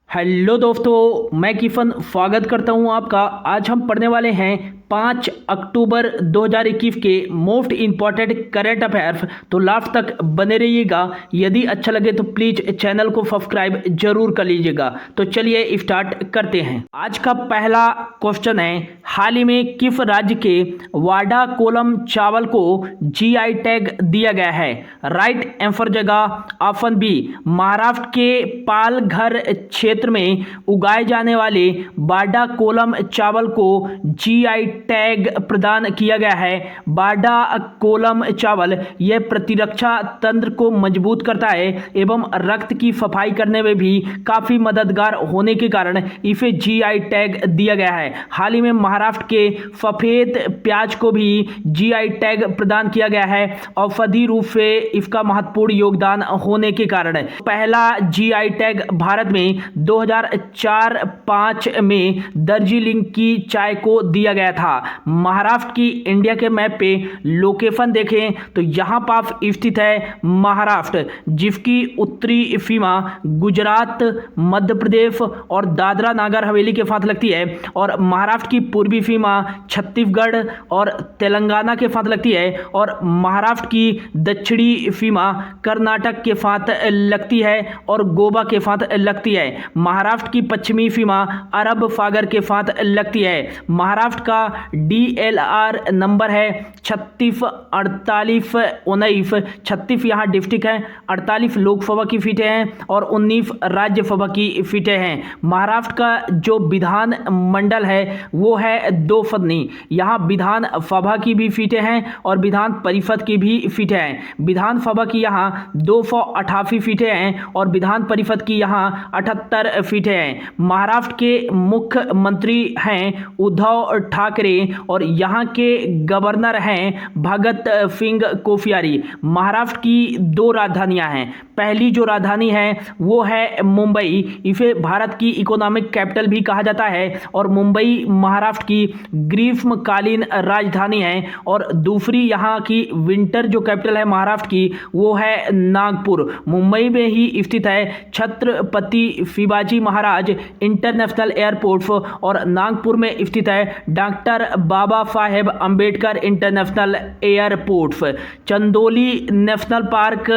Hello दोस्तों, मैं किफन स्वागत करता हूं आपका। आज हम पढ़ने वाले हैं 5 अक्टूबर 2021 के मोस्ट इंपॉर्टेंट करंट अफेयर्स। तो लास्ट तक बने रहिएगा। यदि अच्छा लगे तो प्लीज चैनल को सब्सक्राइब जरूर कर लीजिएगा। तो चलिए स्टार्ट करते हैं। आज का पहला क्वेश्चन है, हाल ही में किस राज्य के वाडा कोलम चावल को जीआई टैग दिया गया है? राइट आंसर जगह ऑप्शन बी, महाराष्ट्र के पालघर क्षेत्र में उगाए जाने वाले बाडा कोलम चावल को जीआई टैग प्रदान किया गया है। बाडा कोलम चावल यह प्रतिरक्षा तंत्र को मजबूत करता है एवं रक्त की सफाई करने में भी काफी मददगार होने के कारण इसे जीआई टैग दिया गया है। हाल ही में महाराष्ट्र के सफेद प्याज को भी जीआई टैग प्रदान किया गया है औषधि रूप से इसका महत्वपूर्ण योगदान होने के कारण। पहला जीआई टैग भारत में 2004-5 में दार्जिलिंग की चाय को दिया गया था। महाराष्ट्र की इंडिया के मैप पे लोकेशन देखें तो यहाँ पास स्थित है महाराष्ट्र, जिसकी उत्तरी सीमा गुजरात, मध्य प्रदेश और दादरा नागर हवेली के साथ लगती है और महाराष्ट्र की पूर्वी सीमा छत्तीसगढ़ और तेलंगाना के साथ लगती है और महाराष्ट्र की दक्षिणी सीमा कर्नाटक के साथ लगती है और गोवा के साथ लगती है। महाराष्ट्र की पश्चिमी सीमा अरब सागर के साथ लगती है। महाराष्ट्र का DLR नंबर है 364819। 36 यहाँ डिस्ट्रिक्ट है, 48 लोकसभा की सीटें हैं और 19 राज्यसभा की सीटें हैं। महाराष्ट्र का जो विधान मंडल है वो है 2 सदनी। यहाँ विधान सभा की भी सीटें हैं और विधान परिषद की भी सीटें हैं। विधानसभा की यहाँ 288 सीटें हैं और विधान परिषद की यहाँ 78 सीटें हैं। महाराष्ट्र के मुख्यमंत्री हैं उद्धव ठाकरे और यहाँ के गवर्नर हैं भगत सिंह कोश्यारी। महाराष्ट्र की 2 राजधानियां हैं। पहली जो राजधानी है वो है मुंबई, इसे भारत की इकोनॉमिक कैपिटल भी कहा जाता है और मुंबई महाराष्ट्र की ग्रीष्मकालीन राजधानी है। और दूसरी यहाँ की विंटर जो कैपिटल है महाराष्ट्र की वो है नागपुर। मुंबई में ही स्थित है छत्रपति शिवाजी महाराज इंटरनेशनल एयरपोर्ट और नागपुर में स्थित है doctor Baba Saheb Ambedkar international airport. Chandoli national park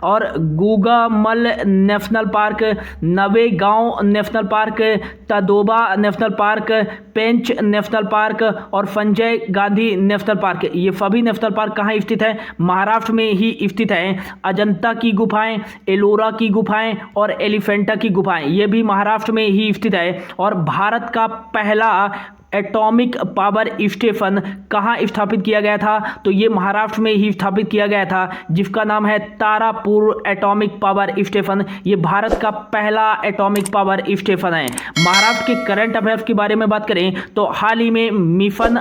और Gugamal national park, Navegaon national park, Tadoba national park, Pench national park और संजय गांधी नेशनल पार्क, ये सभी नेशनल पार्क कहाँ स्थित है? महाराष्ट्र में ही स्थित है। अजंता की गुफाएं, एलोरा की गुफाएं और एलिफेंटा की गुफाएं, ये भी महाराष्ट्र में ही स्थित है। और भारत का पहला एटॉमिक पावर स्टेशन कहाँ स्थापित किया गया था? तो ये महाराष्ट्र में ही स्थापित किया गया था, जिसका नाम है तारापुर एटॉमिक पावर स्टेशन। ये भारत का पहला एटॉमिक पावर स्टेशन है। महाराष्ट्र के करंट अफेयर्स के बारे में बात करें तो हाल ही में मिशन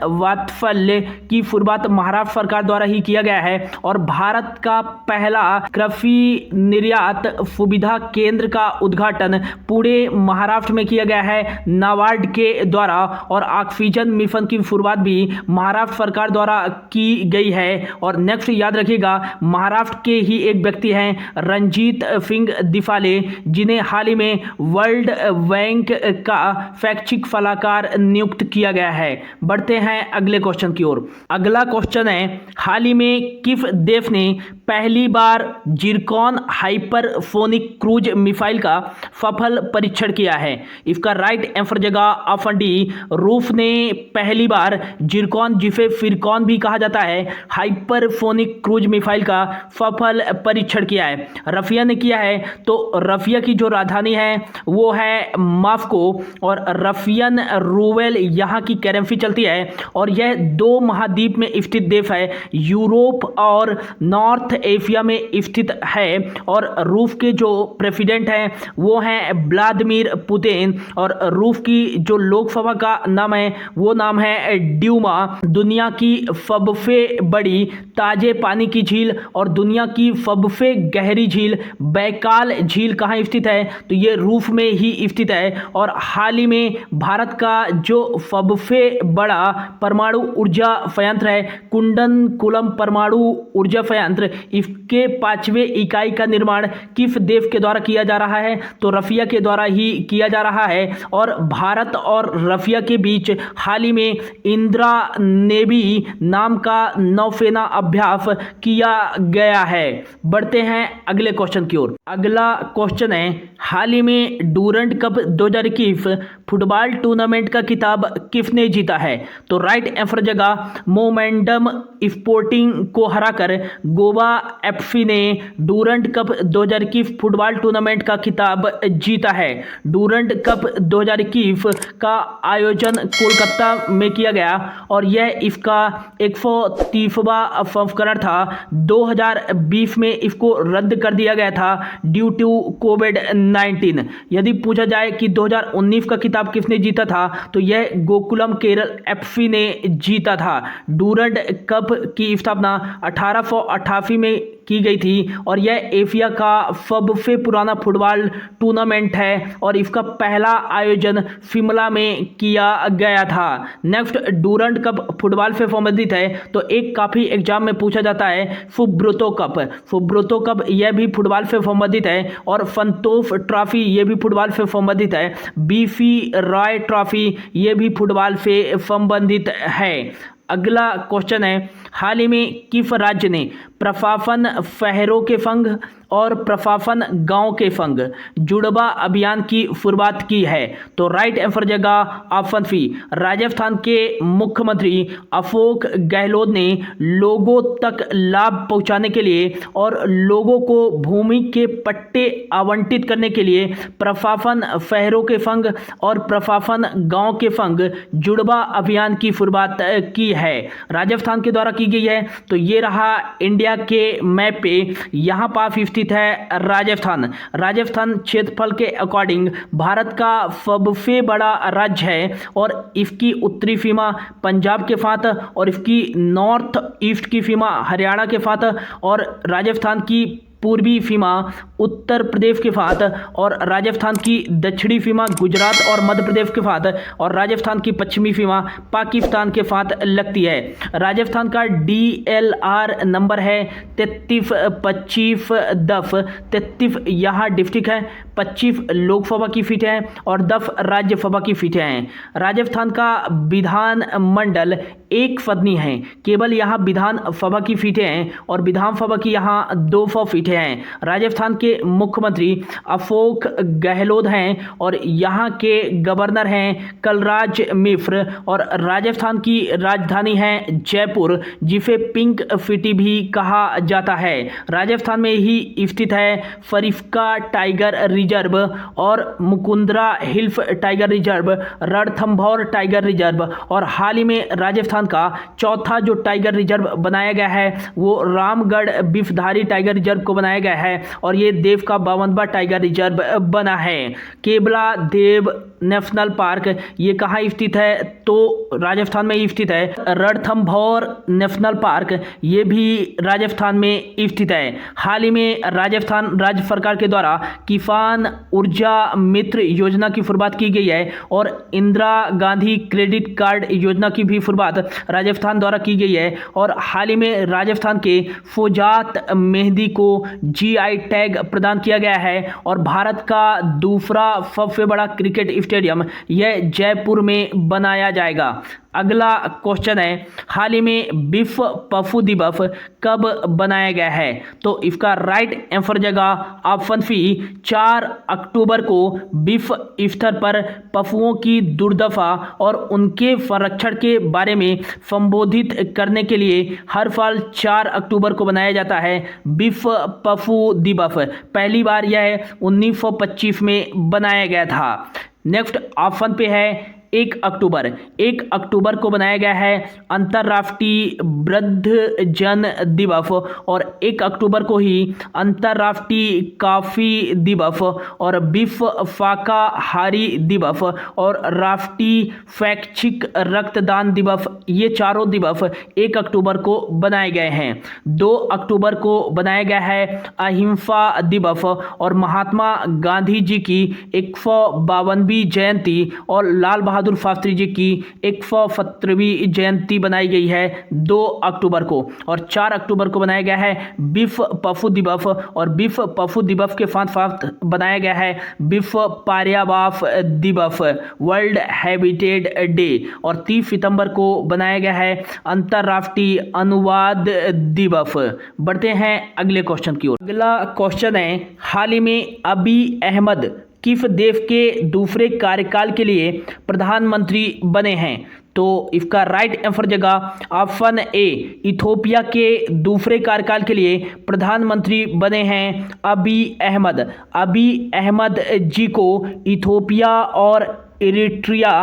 वात्सल्य की शुरुआत महाराष्ट्र सरकार द्वारा ही किया गया है और भारत का पहला कृषि निर्यात सुविधा केंद्र का उद्घाटन पूरे महाराष्ट्र में किया गया है नाबार्ड के द्वारा। और ऑक्सीजन मिशन की शुरुआत भी महाराष्ट्र सरकार द्वारा की गई है। और नेक्स्ट याद रखिएगा, महाराष्ट्र के ही एक व्यक्ति हैं रंजीत सिंह दिफाले, जिन्हें हाल ही में वर्ल्ड बैंक का शैक्षिक सलाहकार नियुक्त किया गया है। बढ़ते हैं अगले क्वेश्चन की ओर। अगला क्वेश्चन है, हाल ही में किस देश ने पहली बार जिरकॉन हाइपरसोनिक क्रूज मिसाइल का सफल परीक्षण किया है? इसका राइट आंसर जगह ऑप्शन डी, रूस ने पहली बार जिरकॉन, जिसे फिरकॉन भी कहा जाता है, हाइपरसोनिक क्रूज मिसाइल का सफल परीक्षण किया है। रशिया ने किया है। तो रशिया की जो राजधानी है वो है मॉस्को और रशियन रूबेल यहाँ की करेंसी चलती है। और यह 2 महाद्वीप में स्थित देश है, यूरोप और नॉर्थ एशिया में स्थित है। और रूस के जो प्रेसिडेंट हैं वो हैं व्लादिमीर पुतिन और रूस की जो लोकसभा का नाम है वो नाम है ड्यूमा। दुनिया की सबसे बड़ी ताजे पानी की झील और दुनिया की सबसे गहरी झील बैकाल झील कहाँ स्थित है? तो ये रूस में ही स्थित है। और हाल ही में भारत का जो सबसे बड़ा परमाणु ऊर्जा संयंत्र है कुंडनकुलम परमाणु ऊर्जा संयंत्र, इसके 5वें इकाई का निर्माण किस देश के द्वारा किया जा रहा है? तो रशिया के द्वारा ही किया जा रहा है। और भारत और रशिया के बीच हाल ही में इंदिरा नेवी नाम का नौसेना अभ्यास किया गया है। बढ़ते हैं अगले क्वेश्चन की ओर। अगला क्वेश्चन है, हाल ही में डूरंड कप 2021 फुटबॉल टूर्नामेंट का खिताब किसने जीता है? तो राइट आंसर जगह मोमेंडम स्पोर्टिंग को हराकर गोवा एफसी ने डूरंड कप 2021 फुटबॉल टूर्नामेंट का खिताब जीता है। डूरंड कप 2021 का आयोजन कोलकाता में किया गया और यह इसका 130वां संस्करण था। 2020 में इसको रद्द कर दिया गया था ड्यू टू कोविड-19। यदि पूछा जाए कि 2019 का खिताब किसने जीता था तो यह गोकुलम केरल एफसी ने जीता था। डूरंड कप की स्थापना 1888 में की गई थी और यह एशिया का सबसे पुराना फुटबॉल टूर्नामेंट है और इसका पहला आयोजन शिमला में किया गया था। नेक्स्ट, डूरंड कप फुटबॉल से संबंधित है तो एक काफ़ी एग्जाम में पूछा जाता है सुब्रतो कप। सुब्रतो कप यह भी फुटबॉल से संबंधित है और संतोष ट्रॉफी ये भी फुटबॉल से संबंधित है। बीसी रॉय ट्रॉफी ये भी फुटबॉल से संबंधित है। अगला क्वेश्चन है, हाल ही में किस राज्य ने प्रशासन शहरों के संग और प्रशासन गांव के संग जुड़वा अभियान की शुरुआत की है? तो राइट आंसर जगह ऑप्शन सी, राजस्थान के मुख्यमंत्री अशोक गहलोत ने लोगों तक लाभ पहुंचाने के लिए और लोगों को भूमि के पट्टे आवंटित करने के लिए प्रशासन शहरों के संग और प्रशासन गांव के संग जुड़वा अभियान की शुरुआत की है। राजस्थान के द्वारा की गई है। तो ये रहा इंडिया के मैप पे, यहाँ पास स्थित है राजस्थान। राजस्थान क्षेत्रफल के अकॉर्डिंग भारत का सबसे बड़ा राज्य है और इसकी उत्तरी सीमा पंजाब के साथ और इसकी नॉर्थ ईस्ट की सीमा हरियाणा के साथ और राजस्थान की पूर्वी सीमा उत्तर प्रदेश के साथ और राजस्थान की दक्षिणी सीमा गुजरात और मध्य प्रदेश के साथ और राजस्थान की पश्चिमी सीमा पाकिस्तान के साथ लगती है। राजस्थान का DLR नंबर है 33-25-10। 33 यहाँ डिस्ट्रिक्ट है, 25 लोकसभा की सीटें हैं और 10 राज्यसभा की सीटें हैं। राजस्थान का विधान मंडल एक सदनी है, केवल यहाँ विधानसभा की सीटें हैं और विधानसभा की यहाँ 200 सीटें हैं। राजस्थान के मुख्यमंत्री अशोक गहलोत हैं और यहाँ के गवर्नर हैं कलराज मिश्र और राजस्थान की राजधानी है जयपुर, जिसे पिंक सिटी भी कहा जाता है। राजस्थान में ही स्थित है फरीफका टाइगर रिजर्व और Mukundra hills tiger reserve, Ranthambore tiger reserve और हाल ही में राजस्थान का चौथा जो टाइगर रिजर्व बनाया गया है वो रामगढ़ बिफधारी टाइगर रिजर्व को बनाया गया है और ये देव का 52वां टाइगर रिजर्व बना है। केवला देव नेशनल पार्क ये कहाँ स्थित है? तो राजस्थान में स्थित है। रणथंभौर नेशनल पार्क ये भी राजस्थान में स्थित है। हाल ही में राजस्थान राज्य सरकार के द्वारा किसान ऊर्जा मित्र योजना की शुरुआत की गई है और इंदिरा गांधी क्रेडिट कार्ड योजना की भी शुरुआत राजस्थान द्वारा की गई है और हाल ही में राजस्थान के फौजात मेहंदी को GI टैग प्रदान किया गया है और भारत का दूसरा सबसे बड़ा क्रिकेट स्टेडियम यह जयपुर में बनाया जाएगा। अगला क्वेश्चन है, हाल ही में विश्व पशु दिवस कब बनाया गया है? तो इसका राइट आंसर जगह ऑप्शन सी 4 अक्टूबर को विश्व स्तर पर पशुओं की दुर्दशा और उनके संरक्षण के बारे में संबोधित करने के लिए हर साल 4 अक्टूबर को बनाया जाता है विश्व पशु दिवस। पहली बार यह 1925 में बनाया गया था। नेक्स्ट ऑप्शन पे है 1 अक्टूबर। 1 अक्टूबर को बनाया गया है अंतर्राष्ट्रीय वृद्धजन दिवस और 1 अक्टूबर को ही अंतर्राष्ट्रीय कॉफी दिवस और विश्व शाकाहारी दिवस और राष्ट्रीय स्वैच्छिक रक्तदान दिवस, ये चारों दिवस 1 अक्टूबर को बनाए गए हैं। 2 अक्टूबर को बनाया गया है अहिंसा दिवस और महात्मा गांधी जी की 152वीं जयंती और लाल बहादुर शास्त्री जी की 117वीं जयंती बनाई गई है 2 अक्टूबर को। और 4 अक्टूबर को बनाया गया है विश्व पशु दिवस और विश्व पशु दिवस के साथ साथ बनाया गया है विश्व पर्यावरण दिवस, वर्ल्ड हैबिटेट डे। और 30 सितंबर को बनाया गया है अंतर्राष्ट्रीय अनुवाद दिवस। बढ़ते हैं अगले क्वेश्चन की ओर। अगला क्वेश्चन है, हाल ही में अबी अहमद किस देश के दूसरे कार्यकाल के लिए प्रधानमंत्री बने हैं? तो इसका राइट आंसर जगह ऑप्शन ए, इथोपिया के दूसरे कार्यकाल के लिए प्रधानमंत्री बने हैं अबी अहमद। अबी अहमद जी को इथोपिया और इरिट्रिया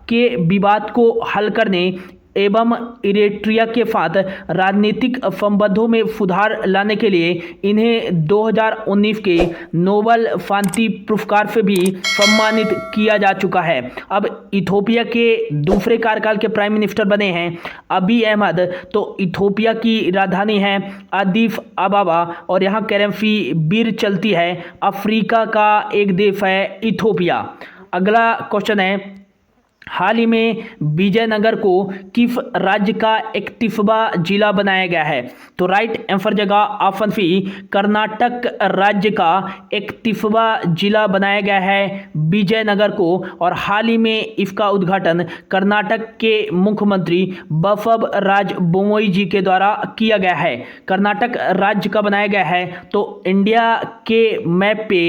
के विवाद को हल करने एवं इरिट्रिया के साथ राजनीतिक संबंधों में सुधार लाने के लिए इन्हें 2019 के नोबेल शांति पुरस्कार से भी सम्मानित किया जा चुका है। अब इथोपिया के दूसरे कार्यकाल के प्राइम मिनिस्टर बने हैं अबी अहमद। तो इथोपिया की राजधानी है अदीस अबाबा और यहाँ करेंसी बीर चलती है। अफ्रीका का एक देश है इथोपिया। अगला क्वेश्चन है, हाल ही में विजयनगर को किस राज्य का 31वां जिला बनाया गया है? तो राइट आंसर जगह ऑप्शन सी, कर्नाटक राज्य का 31वां जिला बनाया गया है विजयनगर को। और हाल ही में इसका उद्घाटन कर्नाटक के मुख्यमंत्री बसवराज बोम्मई जी के द्वारा किया गया है। कर्नाटक राज्य का बनाया गया है तो इंडिया के मैप पे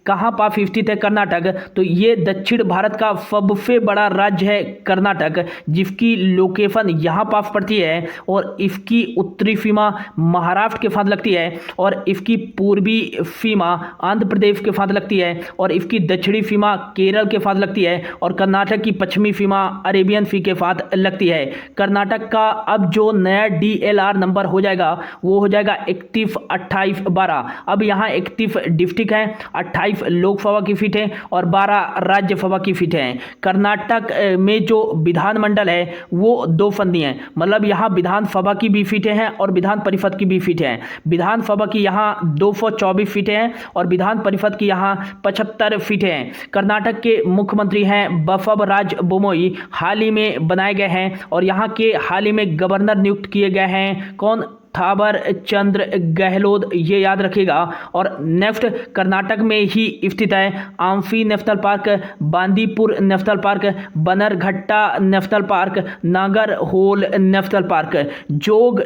कहाँ पास स्थित है कर्नाटक? तो ये दक्षिण भारत का सबसे बड़ा राज्य है कर्नाटक, जिसकी लोकेशन यहाँ पास पड़ती है और इसकी उत्तरी सीमा महाराष्ट्र के साथ लगती है और इसकी पूर्वी सीमा आंध्र प्रदेश के साथ लगती है और इसकी दक्षिणी सीमा केरल के साथ लगती है और कर्नाटक की पश्चिमी सीमा अरेबियन सी के साथ लगती है। कर्नाटक का अब जो नया DLR नंबर हो जाएगा वो हो जाएगा 31-28-12। अब यहाँ 31 डिस्ट्रिक्ट हैं, 28 लोकसभा की सीट है और 12 राज्यसभा की सीटें हैं। कर्नाटक में जो विधानमंडल है वो 2 फंदी हैं, मतलब यहाँ विधानसभा की भी सीटें हैं और विधान परिषद की भी सीटें हैं। विधानसभा की यहाँ 224 सीटें हैं और विधान परिषद की यहाँ 75 सीटें हैं। कर्नाटक के मुख्यमंत्री हैं बसवराज बोम्मई, हाल ही में बनाए गए हैं और यहाँ के हाल ही में गवर्नर नियुक्त किए गए हैं कौन? थावर चंद्र गहलोत, ये याद रखिएगा। और नेक्स्ट कर्नाटक में ही स्थित है आम्फी national park, Bandipur national park, Bannerghatta national park, Nagarhole national park. Jog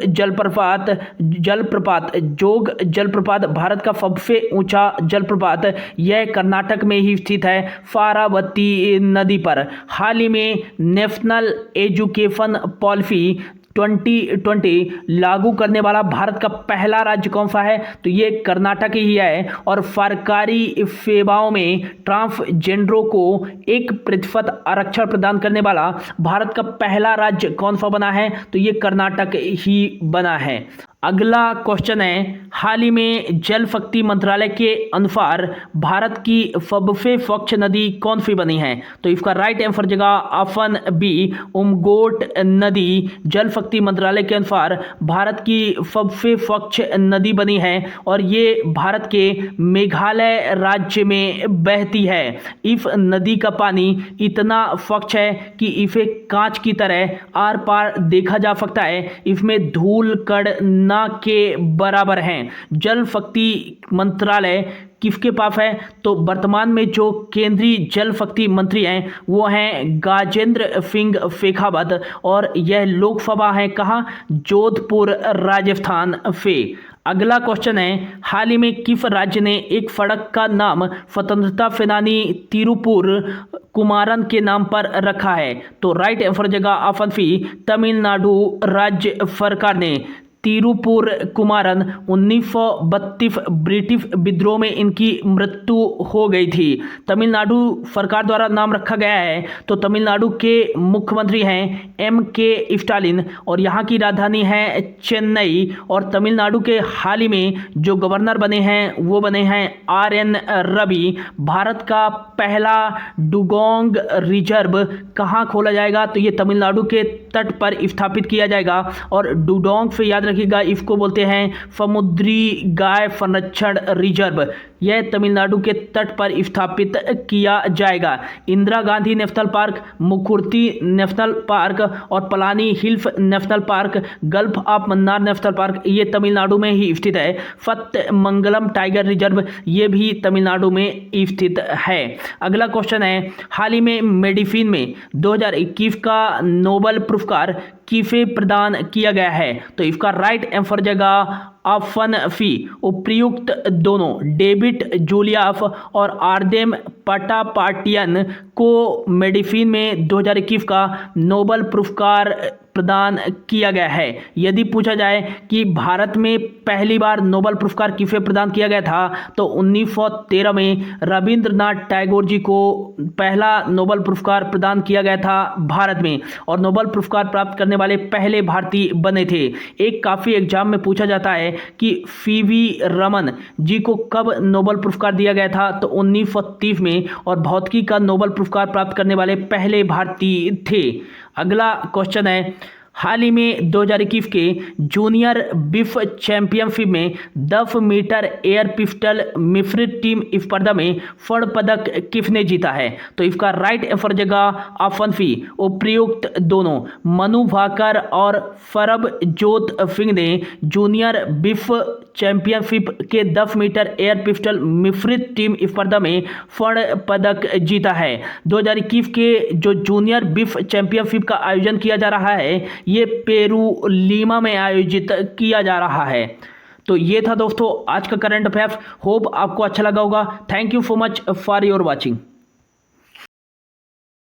जलप्रपात भारत का सबसे ऊंचा जलप्रपात, यह कर्नाटक में ही स्थित है फारावती नदी पर। हाल ही में नेशनल एजुकेशन पॉलिसी 2020 लागू करने वाला भारत का पहला राज्य कौन सा है? तो ये कर्नाटक ही है। और सरकारी सेवाओं में ट्रांसजेंडरों को 1% आरक्षण प्रदान करने वाला भारत का पहला राज्य कौन सा बना है? तो ये कर्नाटक ही बना है। अगला क्वेश्चन है, हाल ही में जल शक्ति मंत्रालय के अनुसार भारत की सबसे स्वच्छ नदी कौन सी बनी है? तो इसका राइट आंसर जगह ऑप्शन बी, उमगोट नदी जल शक्ति मंत्रालय के अनुसार भारत की सबसे स्वच्छ नदी बनी है और ये भारत के मेघालय राज्य में बहती है। इस नदी का पानी इतना स्वच्छ है कि इसे कांच की तरह आर पार देखा जा सकता है। इसमें धूल कण ना के बराबर हैं। जल शक्ति मंत्रालय किसके पास है? तो वर्तमान में जो केंद्रीय जल शक्ति मंत्री हैं वो हैं गजेंद्र सिंह शेखावत और यह लोकसभा है कहाँ? जोधपुर राजस्थान से। अगला क्वेश्चन है, हाल ही में किस राज्य ने एक सड़क का नाम स्वतंत्रता सेनानी तिरुपुर कुमारन के नाम पर रखा है? तो राइट आंसर जगह ऑप्शन सी, तमिलनाडु राज्य सरकार ने तिरुपुर कुमारन 1932 ब्रिटिश विद्रोह में इनकी मृत्यु हो गई थी। तमिलनाडु सरकार द्वारा नाम रखा गया है तो तमिलनाडु के मुख्यमंत्री हैं M.K. स्टालिन और यहाँ की राजधानी है चेन्नई। और तमिलनाडु के हाल ही में जो गवर्नर बने हैं वो बने हैं R.N. रवि। भारत का पहला डुगोंग रिजर्व कहाँ खोला जाएगा तो ये तमिलनाडु के तट पर स्थापित किया जाएगा। और डुडोंग से याद रखिएगा, इसको बोलते हैं समुद्री गाय संरक्षण रिजर्व। यह तमिलनाडु के तट पर स्थापित किया जाएगा। Indira Gandhi national park, Mukurthi national park और Palani hills national park, gulf of Mannar national park ये तमिलनाडु में ही स्थित है। सत्यमंगलम टाइगर रिजर्व ये भी तमिलनाडु में स्थित है। अगला क्वेश्चन है, हाल ही में मेडिसिन में 2021 का नोबेल पुरस्कार किसे प्रदान किया गया है तो इसका राइट आंसर जगह ऑप्शन सी उपयुक्त दोनों डेविड जूलियस और आर्देम पटापाटियन को मेडिसिन में 2021 का नोबेल पुरस्कार प्रदान किया गया है। यदि पूछा जाए कि भारत में पहली बार नोबेल पुरस्कार किसे प्रदान किया गया था तो 1913 में रविंद्रनाथ टैगोर जी को पहला नोबेल पुरस्कार प्रदान किया गया था भारत में, और नोबेल पुरस्कार प्राप्त करने वाले पहले भारतीय बने थे। एक काफ़ी एग्जाम में पूछा जाता है कि CV रमन जी को कब नोबेल पुरस्कार दिया गया था तो 1930 में, और भौतिकी का नोबेल पुरस्कार प्राप्त करने वाले पहले भारतीय थे। अगला क्वेश्चन है, हाल ही में 2021 के जूनियर विश्व चैंपियनशिप में 10 मीटर एयर पिस्टल मिश्रित टीम स्पर्धा में स्वर्ण पदक किसने जीता है तो इसका राइट आंसर जगह ऑप्शन सी उपयुक्त दोनों मनु भाकर और सरबजोत सिंह ने जूनियर विश्व चैंपियनशिप के 10 मीटर एयर पिस्टल मिश्रित टीम स्पर्धा में स्वर्ण पदक जीता है। 2021 के जो जूनियर विश्व चैंपियनशिप का आयोजन किया जा रहा है ये पेरू लीमा में आयोजित किया जा रहा है। तो ये था दोस्तों आज का करंट अफेयर्स। होप आपको अच्छा लगा होगा। Thank you so much for your watching.